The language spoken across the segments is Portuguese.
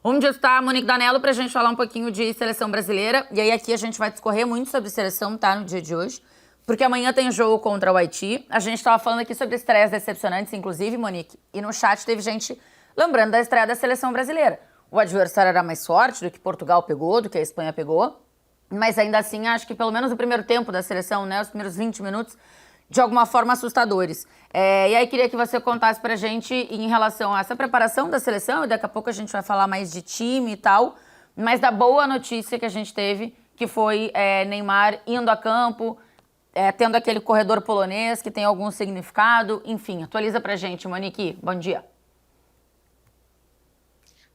Onde está a Monique Danello para a gente falar um pouquinho de seleção brasileira. E aí aqui a gente vai discorrer muito sobre seleção, tá, no dia de hoje. Porque amanhã tem jogo contra o Haiti. A gente estava falando aqui sobre estreias decepcionantes, inclusive, Monique. E no chat teve gente lembrando da estreia da seleção brasileira. O adversário era mais forte do que Portugal pegou, do que a Espanha pegou. Mas ainda assim, acho que pelo menos o primeiro tempo da seleção, né, os primeiros 20 minutos, de alguma forma assustadores. E aí queria que você contasse pra gente em relação a essa preparação da seleção, e daqui a pouco a gente vai falar mais de time e tal, mas da boa notícia que a gente teve, que foi Neymar indo a campo, tendo aquele corredor polonês que tem algum significado, enfim, atualiza pra gente, Monique, bom dia.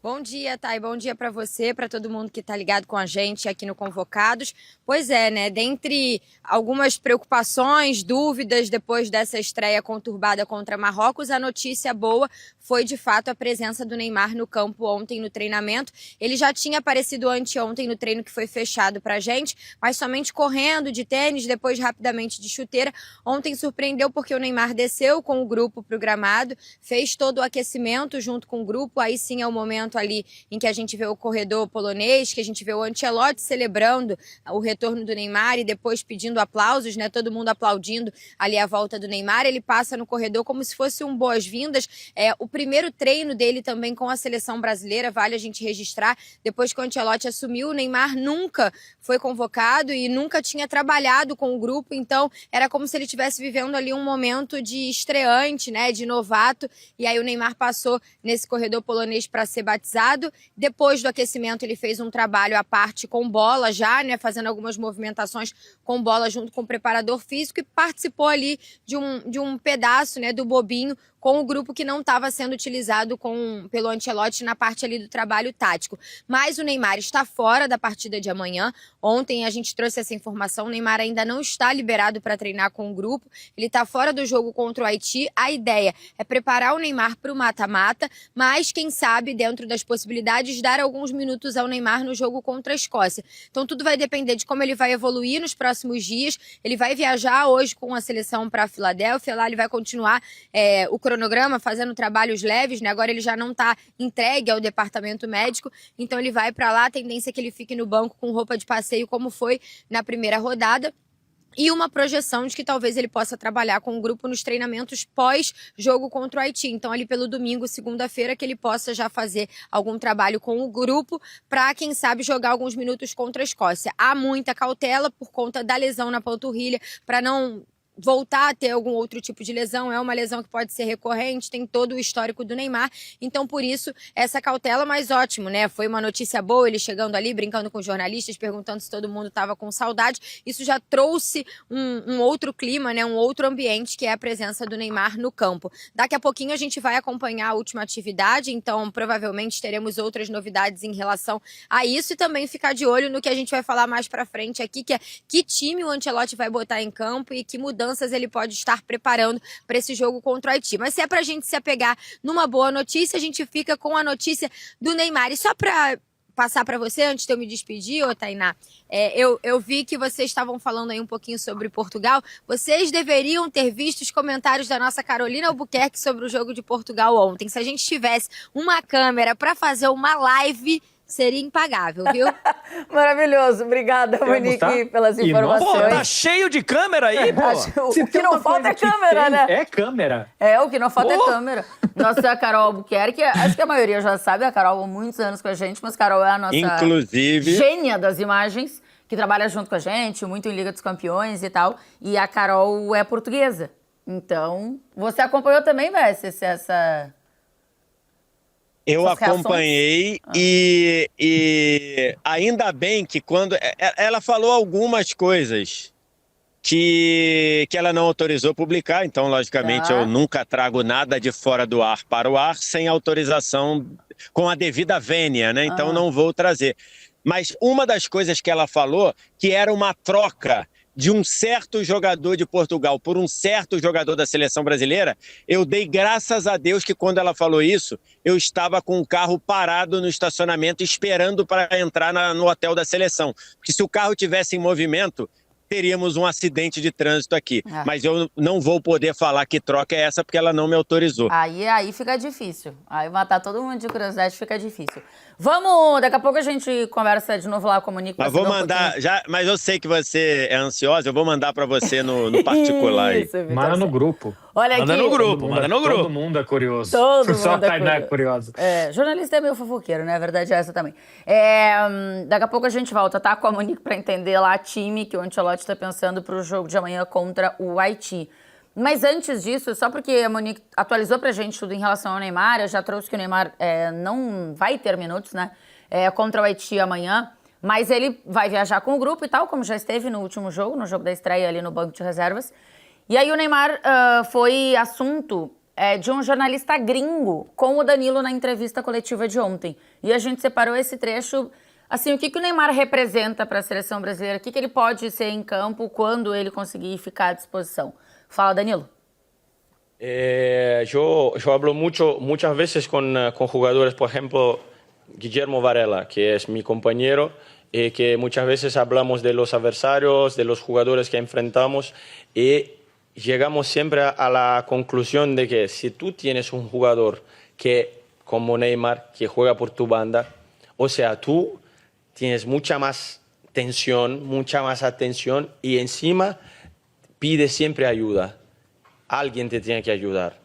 Bom dia, Thay. Bom dia para você, para todo mundo que está ligado com a gente aqui no Convocados. Pois é, né? Dentre algumas preocupações, dúvidas depois dessa estreia conturbada contra Marrocos, a notícia boa foi de fato a presença do Neymar no campo ontem no treinamento. Ele já tinha aparecido anteontem no treino que foi fechado para a gente, mas somente correndo de tênis, depois rapidamente de chuteira. Ontem surpreendeu porque o Neymar desceu com o grupo para o gramado, fez todo o aquecimento junto com o grupo, aí sim é o momento ali em que a gente vê o corredor polonês, que a gente vê o Ancelotti celebrando o retorno do Neymar e depois pedindo aplausos, né? Todo mundo aplaudindo ali a volta do Neymar. Ele passa no corredor como se fosse um boas-vindas. O primeiro treino dele também com a seleção brasileira, vale a gente registrar. Depois que o Ancelotti assumiu, o Neymar nunca foi convocado e nunca tinha trabalhado com o grupo, então era como se ele estivesse vivendo ali um momento de estreante, né? De novato. E aí o Neymar passou nesse corredor polonês para ser batizado. Depois do aquecimento ele fez um trabalho à parte com bola já, né, fazendo algumas movimentações com bola junto com o preparador físico e participou ali de um pedaço, né, do bobinho com o grupo que não estava sendo utilizado pelo Ancelotti na parte ali do trabalho tático. Mas o Neymar está fora da partida de amanhã. Ontem a gente trouxe essa informação, o Neymar ainda não está liberado para treinar com o grupo, ele está fora do jogo contra o Haiti. A ideia é preparar o Neymar para o mata-mata, mas quem sabe, dentro das possibilidades, dar alguns minutos ao Neymar no jogo contra a Escócia. Então tudo vai depender de como ele vai evoluir nos próximos dias. Ele vai viajar hoje com a seleção para a Filadélfia, lá ele vai continuar o cronograma, fazendo trabalhos leves, né? Agora ele já não está entregue ao departamento médico, então ele vai para lá, a tendência é que ele fique no banco com roupa de passeio, como foi na primeira rodada. E uma projeção de que talvez ele possa trabalhar com o grupo nos treinamentos pós-jogo contra o Haiti. Então, ali pelo domingo, segunda-feira, que ele possa já fazer algum trabalho com o grupo para, quem sabe, jogar alguns minutos contra a Escócia. Há muita cautela por conta da lesão na panturrilha, para não voltar a ter algum outro tipo de lesão. É uma lesão que pode ser recorrente, tem todo o histórico do Neymar, então por isso essa cautela, mas ótimo, né? Foi uma notícia boa, ele chegando ali, brincando com os jornalistas, perguntando se todo mundo estava com saudade. Isso já trouxe um outro clima, né? Um outro ambiente, que é a presença do Neymar no campo. Daqui a pouquinho a gente vai acompanhar a última atividade, então provavelmente teremos outras novidades em relação a isso, e também ficar de olho no que a gente vai falar mais pra frente aqui, que é que time o Ancelotti vai botar em campo e que mudanças ele pode estar preparando para esse jogo contra o Haiti. Mas se é pra gente se apegar numa boa notícia, a gente fica com a notícia do Neymar. E só para passar para você, antes de eu me despedir, Tainá, eu vi que vocês estavam falando aí um pouquinho sobre Portugal. Vocês deveriam ter visto os comentários da nossa Carolina Albuquerque sobre o jogo de Portugal ontem. Se a gente tivesse uma câmera para fazer uma live, seria impagável, viu? Maravilhoso. Obrigada, Monique, pelas informações. Pô, tá cheio de câmera aí, pô. O que não falta é câmera, né? É câmera. O que não falta é câmera. Nossa, a Carol Albuquerque, acho que a maioria já sabe, a Carol há muitos anos com a gente, mas a Carol é a nossa gênia das imagens, que trabalha junto com a gente, muito em Liga dos Campeões e tal. E a Carol é portuguesa. Então, você acompanhou também, Vess, essa... Eu acompanhei e ainda bem que quando... Ela falou algumas coisas que ela não autorizou publicar, então, logicamente, eu nunca trago nada de fora do ar para o ar sem autorização, com a devida vênia, né? Então, não vou trazer. Mas uma das coisas que ela falou, que era uma troca de um certo jogador de Portugal por um certo jogador da seleção brasileira, eu dei graças a Deus que quando ela falou isso, eu estava com o carro parado no estacionamento esperando para entrar no hotel da seleção. Porque se o carro tivesse em movimento, teríamos um acidente de trânsito aqui. É. Mas eu não vou poder falar que troca é essa porque ela não me autorizou. Aí fica difícil. Aí matar todo mundo de curiosidade fica difícil. Vamos, daqui a pouco a gente conversa de novo lá com o Monique. Mas vou mandar, mas eu sei que você é ansiosa, eu vou mandar para você no particular aí. Isso, Vitor. Manda no grupo. Olha Manda aqui. no grupo, manda no grupo. Todo mundo é curioso. Todo Só mundo a é Tainá é curiosa. Jornalista é meio fofoqueiro, né? A verdade é essa também. Daqui a pouco a gente volta, tá? Com a Monique pra entender lá a time que o Ancelotti tá pensando pro jogo de amanhã contra o Haiti. Mas antes disso, só porque a Monique atualizou pra gente tudo em relação ao Neymar, eu já trouxe que o Neymar não vai ter minutos, né? Contra o Haiti amanhã. Mas ele vai viajar com o grupo e tal, como já esteve no último jogo, no jogo da estreia ali no banco de reservas. E aí o Neymar foi assunto de um jornalista gringo com o Danilo na entrevista coletiva de ontem. E a gente separou esse trecho. Assim, o que o Neymar representa para a seleção brasileira? O que ele pode ser em campo quando ele conseguir ficar à disposição? Fala, Danilo. Yo hablo muchas veces con jugadores, por ejemplo, Guillermo Varela, que es mi compañero, que muchas veces hablamos de los adversarios, de los jugadores que enfrentamos y llegamos siempre a la conclusión de que si tú tienes un jugador que, como Neymar, que juega por tu banda, o sea, tú tienes mucha más tensión, mucha más atención y encima pides siempre ayuda. Alguien te tiene que ayudar.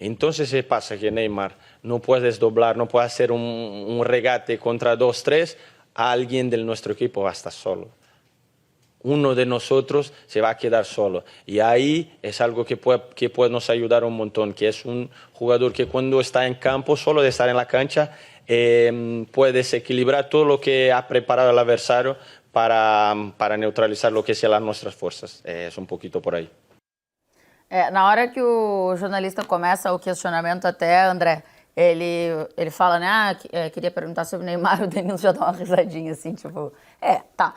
Entonces se pasa que Neymar no puedes doblar, no puedes hacer un regate contra 2-3, a alguien de nuestro equipo va a estar solo. Uno de nosotros se va a quedar solo. Y ahí es algo que puede nos ayudar un montón, que es un jugador que cuando está en campo, solo de estar en la cancha, puede desequilibrar todo lo que ha preparado el adversario para neutralizar lo que sean las nuestras fuerzas. Es un poquito por ahí. Na hora que o jornalista começa o questionamento até, André, ele fala, né, queria perguntar sobre o Neymar, o Danilo já dá uma risadinha, assim, tipo, tá.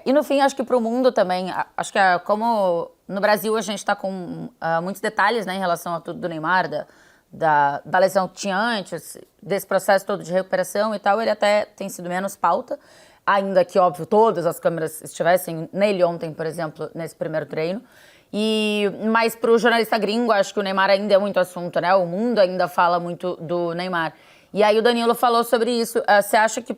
E no fim, acho que pro mundo também, acho que como no Brasil a gente tá com muitos detalhes, né, em relação a tudo do Neymar, da lesão que tinha antes, desse processo todo de recuperação e tal, ele até tem sido menos pauta, ainda que, óbvio, todas as câmeras estivessem nele ontem, por exemplo, nesse primeiro treino. Mas para o jornalista gringo, acho que o Neymar ainda é muito assunto, né? O mundo ainda fala muito do Neymar. E aí o Danilo falou sobre isso. Você acha que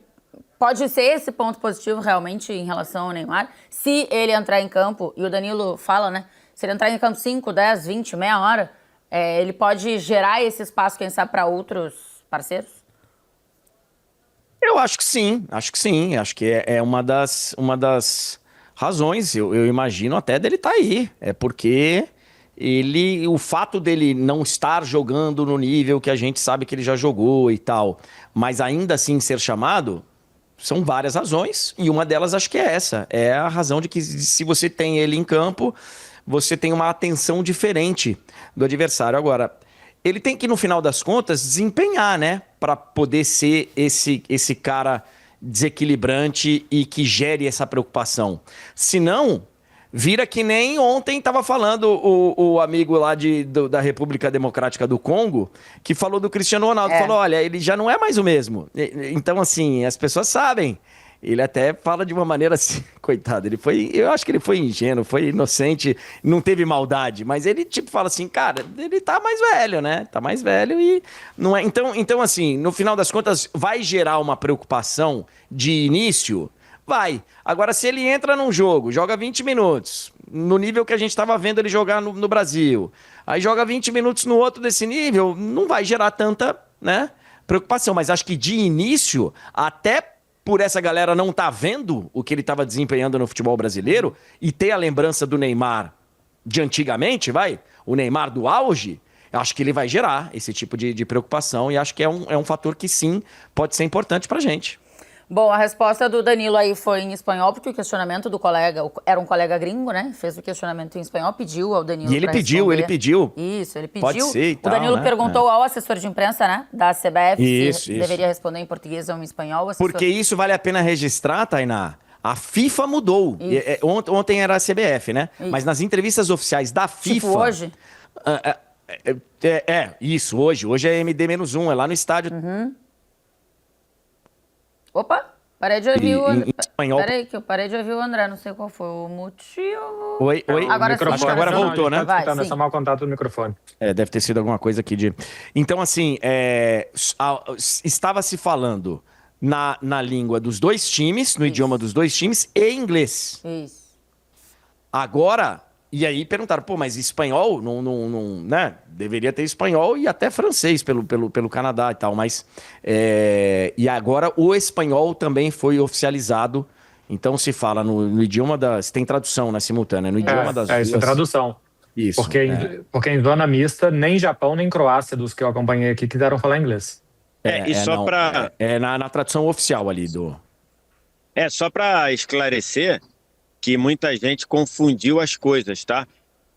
pode ser esse ponto positivo realmente em relação ao Neymar? Se ele entrar em campo, e o Danilo fala, né? Se ele entrar em campo 5, 10, 20, meia hora, ele pode gerar esse espaço, quem sabe, para outros parceiros? Eu acho que sim, acho que é uma das razões, eu imagino até dele estar aí. É porque o fato dele não estar jogando no nível que a gente sabe que ele já jogou e tal, mas ainda assim ser chamado, são várias razões, e uma delas acho que é essa. É a razão de que se você tem ele em campo, você tem uma atenção diferente do adversário. Agora, ele tem que, no final das contas, desempenhar, né? Para poder ser esse cara desequilibrante e que gere essa preocupação. Senão, vira que nem ontem estava falando o amigo lá da República Democrática do Congo, que falou do Cristiano Ronaldo. Falou, olha, ele já não é mais o mesmo. Então, assim, as pessoas sabem. Ele até fala de uma maneira assim, coitado, eu acho que ele foi ingênuo, foi inocente, não teve maldade, mas ele tipo fala assim, cara, ele tá mais velho, né? Tá mais velho e não é. Então assim, no final das contas, vai gerar uma preocupação de início? Vai. Agora, se ele entra num jogo, joga 20 minutos, no nível que a gente estava vendo ele jogar no Brasil, aí joga 20 minutos no outro desse nível, não vai gerar tanta, né, preocupação. Mas acho que de início, até por essa galera não tá vendo o que ele estava desempenhando no futebol brasileiro e ter a lembrança do Neymar de antigamente, o Neymar do auge, acho que ele vai gerar esse tipo de preocupação e acho que é um fator que sim pode ser importante pra gente. Bom, a resposta do Danilo aí foi em espanhol, porque o questionamento do colega, era um colega gringo, né? Fez o questionamento em espanhol, pediu ao Danilo. E ele pediu. Isso, ele pediu. Pode ser e tal, o Danilo né? perguntou ao assessor de imprensa, né? Da CBF Isso. Deveria responder em português ou em espanhol. Porque isso vale a pena registrar, Tainá. A FIFA mudou. Ontem era a CBF, né? Isso. Mas nas entrevistas oficiais da FIFA... Tipo hoje? Isso, hoje. Hoje é MD-1, é lá no estádio. Uhum. Opa, Parei de ouvir o em espanhol. Peraí, que eu parei de ouvir o André, não sei qual foi o motivo. Oi? Agora sim, Acho que agora voltou, né? Vai, Tá, sim. é só mau contato do microfone. Deve ter sido alguma coisa aqui de... Então, assim, estava se falando na língua dos dois times, no idioma dos dois times, e inglês. Isso. Agora, e aí perguntaram, pô, mas espanhol? Não, né? Deveria ter espanhol e até francês pelo Canadá e tal, mas... e agora o espanhol também foi oficializado, então se fala no idioma das... Tem tradução, né, simultânea, no idioma das duas... Isso é tradução. Isso. Porque em zona mista, nem Japão nem Croácia, dos que eu acompanhei aqui, quiseram falar inglês. Na tradução oficial ali do... Só para esclarecer que muita gente confundiu as coisas, tá?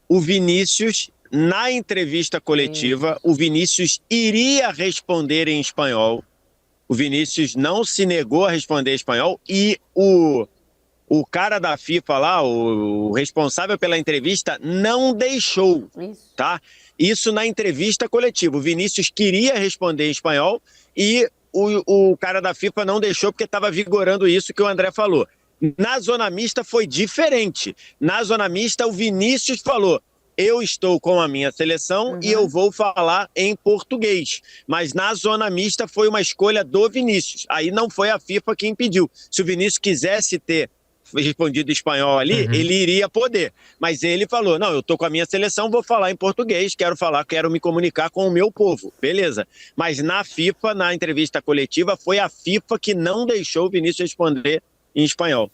O Vinícius, na entrevista coletiva, o Vinícius iria responder em espanhol. O Vinícius não se negou a responder em espanhol e o cara da FIFA lá, o responsável pela entrevista, não deixou, tá? Isso na entrevista coletiva. O Vinícius queria responder em espanhol e o cara da FIFA não deixou porque estava vigorando isso que o André falou. Na zona mista foi diferente. Na zona mista, o Vinícius falou: eu estou com a minha seleção e eu vou falar em português. Mas na zona mista foi uma escolha do Vinícius. Aí não foi a FIFA que impediu. Se o Vinícius quisesse ter respondido em espanhol ali, ele iria poder. Mas ele falou: não, eu estou com a minha seleção, vou falar em português, quero me comunicar com o meu povo. Beleza. Mas na FIFA, na entrevista coletiva, foi a FIFA que não deixou o Vinícius responder em espanhol.